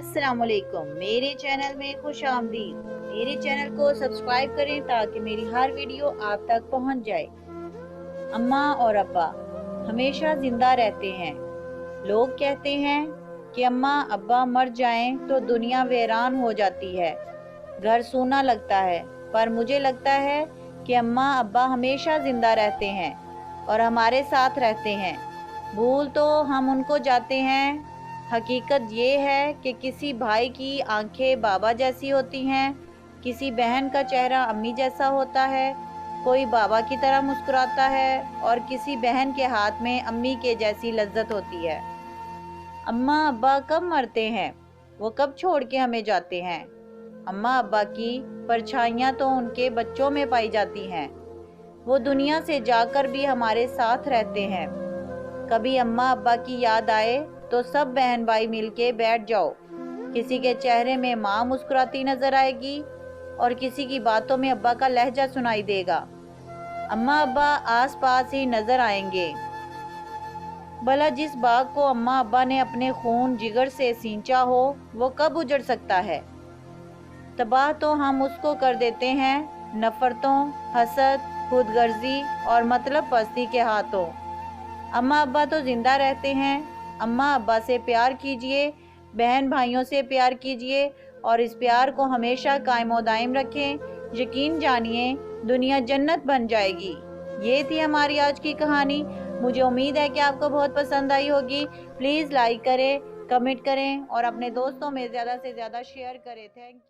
अस्सलाम वालेकुम। मेरे चैनल में खुश आमदीद। मेरे चैनल को सब्सक्राइब करें ताकि मेरी हर वीडियो आप तक पहुंच जाए। अम्मा और अब्बा हमेशा जिंदा रहते हैं। लोग कहते हैं कि अम्मा अब्बा मर जाएं तो दुनिया वीरान हो जाती है, घर सूना लगता है, पर मुझे लगता है कि अम्मा अब्बा हमेशा जिंदा रहते हैं और हमारे साथ रहते हैं। भूल तो हम उनको जाते हैं। हकीकत ये है कि किसी भाई की आंखें बाबा जैसी होती हैं, किसी बहन का चेहरा अम्मी जैसा होता है, कोई बाबा की तरह मुस्कुराता है और किसी बहन के हाथ में अम्मी के जैसी लज्जत होती है। अम्मा अब्बा कब मरते हैं? वो कब छोड़ के हमें जाते हैं? अम्मा अब्बा की परछाइयाँ तो उनके बच्चों में पाई जाती हैं। वो दुनिया से जाकर भी हमारे साथ रहते हैं। कभी अम्मा अब्बा की याद आए तो सब बहन भाई मिलके बैठ जाओ। किसी के चेहरे में माँ मुस्कुराती नजर आएगी और किसी की बातों में अब्बा का लहजा सुनाई देगा। अम्मा अब्बा आस पास ही नजर आएंगे। भला जिस बाग को अम्मा अब्बा ने अपने खून जिगर से सींचा हो वो कब उजड़ सकता है? तबाह तो हम उसको कर देते हैं नफरतों, हसद, खुदगर्जी और मतलब पस्ती के हाथों। अम्मा अब्बा तो जिंदा रहते हैं। अम्मा अब्बा से प्यार कीजिए, बहन भाइयों से प्यार कीजिए और इस प्यार को हमेशा कायम व दायम रखें। यकीन जानिए दुनिया जन्नत बन जाएगी। ये थी हमारी आज की कहानी। मुझे उम्मीद है कि आपको बहुत पसंद आई होगी। प्लीज़ लाइक करें, कमेंट करें और अपने दोस्तों में ज़्यादा से ज़्यादा शेयर करें। Thank you.